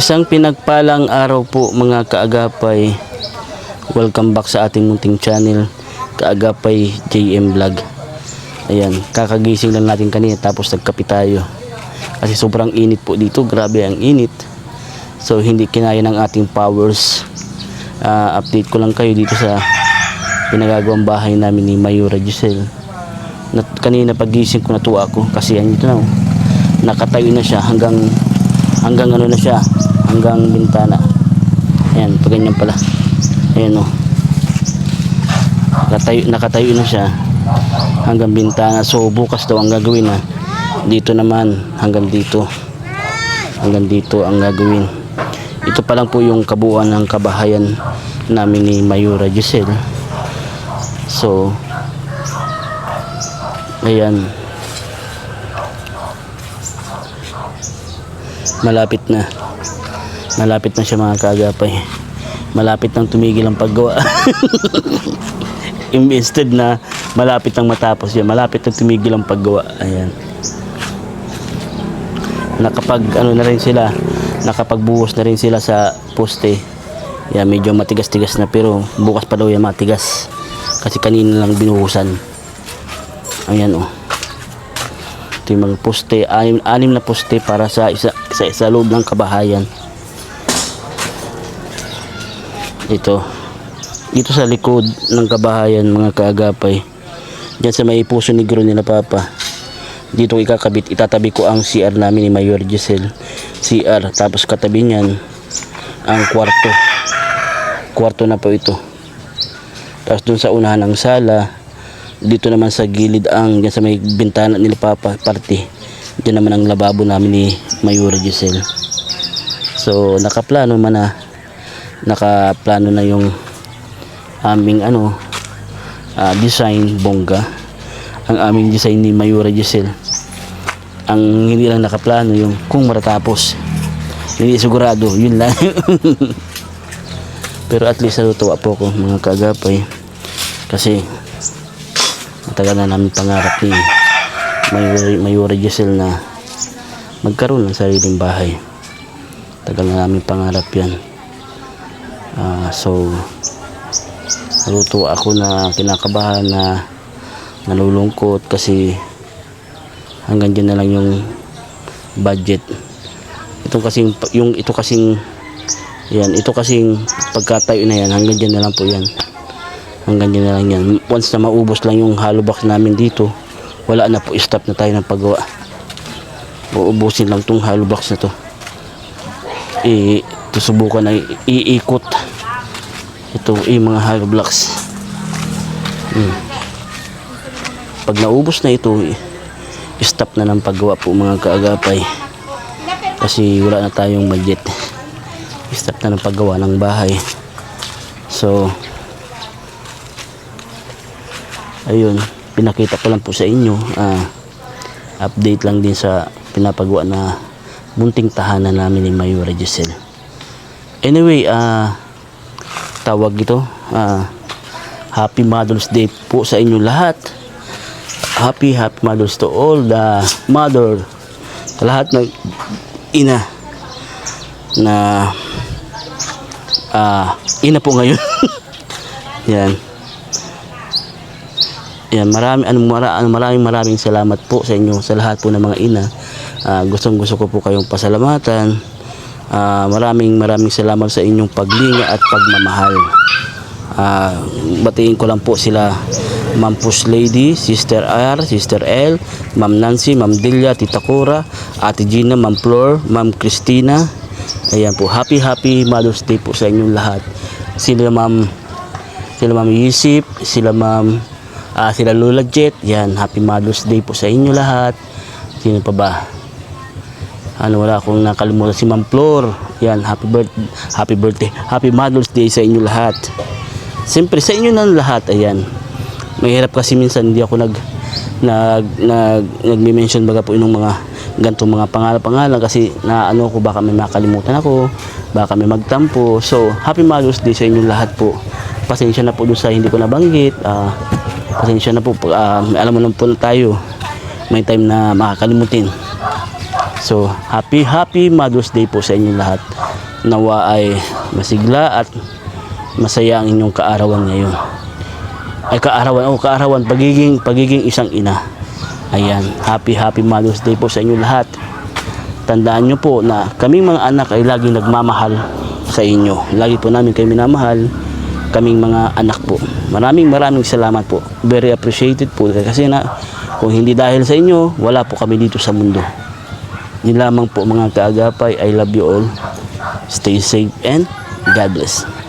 Isang pinagpalang araw po mga kaagapay. Welcome back sa ating munting channel, Kaagapay JM Vlog. Ayan, kakagising lang natin kanina tapos nagkape tayo. Kasi sobrang init po dito, grabe ang init. So hindi kinaya ng ating powers. Update ko lang kayo dito sa pinagagawang bahay namin ni Mayura Giselle. Kanina pagising ko natuwa ako kasi yan dito na. Nakatayo na siya hanggang ano na siya, hanggang bintana. Ayan, pag ganyan pala. Ayan o. Nakatayo na siya hanggang bintana. So bukas daw ang gagawin na. Dito naman hanggang dito. Hanggang dito ang gagawin. Ito pa lang po yung kabuuan ng kabahayan namin ni Mayura Giselle. So ayan. Malapit na siya mga kaagapay. Malapit nang tumigil ang paggawa. Instead na malapit nang matapos yan, malapit nang tumigil ang paggawa. Ayan, nakapagbuhos na rin sila sa poste. Yan, medyo matigas-tigas na, pero bukas pa daw yan matigas kasi kanina lang binuhusan. Ayan o. Ito yung mga poste, anim na poste para sa isa loob ng kabahayan. Dito sa likod ng kabahayan mga kaagapay, diyan sa may Puso Negro nila Papa, dito itatabi ko ang CR namin ni Mayura Giselle. CR, tapos katabi niyan ang kwarto na po ito. Tapos dun sa unahan ng sala, dito naman sa gilid diyan sa may bintana nila Papa parte, diyan naman ang lababo namin ni Mayura Giselle. So nakaplano na yung aming design, bongga ang aming design ni Mayura Giselle. Ang hindi lang nakaplano yung kung matatapos, hindi sigurado, yun lang. Pero at least natutuwa po ko mga kaagapay kasi matagal na namin pangarap ni Mayura Giselle na magkaroon ng sariling bahay. Tagal na namin pangarap yan. So natutuwa ako na kinakabahan, na nalulungkot kasi hanggang dyan na lang yung budget. Ito kasing pagkatayo na yan, hanggang dyan na lang po yan. Hanggang dyan na lang yan. Once na maubos lang yung hollow box namin dito, wala na po, stop na tayo ng paggawa. Uubusin lang tong hollow box na to. Susubukan na iikot ito mga hollow blocks. Pag naubos na ito, stop na ng paggawa po mga kaagapay kasi wala na tayong budget. Stop na ng paggawa ng bahay. So ayun, pinakita ko lang po sa inyo, update lang din sa pinapagawa na munting tahanan namin ni Mayura Giselle. Anyway, tawag ito, Happy Mother's Day po sa inyo lahat. Happy Mother's to all the mother, lahat ng ina na ina po ngayon. Yan, maraming salamat po sa inyo, sa lahat po ng mga ina. Gusto ko po kayong pasalamatan. Maraming salamat sa inyong paglinga at pagmamahal. Batiin ko lang po sila Ma'am Push Lady, Sister R, Sister L, Ma'am Nancy, Ma'am Delia, Tita Cora, Ate Gina, Ma'am Flor, Ma'am Christina. Ayan po, happy Mother's Day po sa inyong lahat. Sila Ma'am Yusip, sila Lola Jet. Yan, happy Mother's Day po sa inyo lahat. Sino pa ba? Wala akong nakalimutan, si Ma'am Flor. Yan, happy birthday, happy Mother's Day sa inyo lahat. Siyempre sa inyo ng lahat. Ayan, mahirap kasi minsan hindi ako nag-mention baga po yung mga ganitong mga pangalan kasi ko baka may makalimutan ako, baka may magtampo. So happy Mother's Day sa inyo lahat po. Pasensya na po doon sa hindi ko nabanggit. Pasensya na po, alam mo lang po tayo, may time na makakalimutin. So happy Mother's Day po sa inyo lahat. Nawa ay masigla at masaya ang inyong kaarawan ngayon. Ay kaarawan, pagiging isang ina. Ayan, happy Mother's Day po sa inyo lahat. Tandaan nyo po na kaming mga anak ay laging nagmamahal sa inyo. Lagi po namin kayo minamahal, kaming mga anak po. Maraming salamat po. Very appreciated po kasi na kung hindi dahil sa inyo, wala po kami dito sa mundo. Yun lamang po mga kaagapay. I love you all. Stay safe and God bless.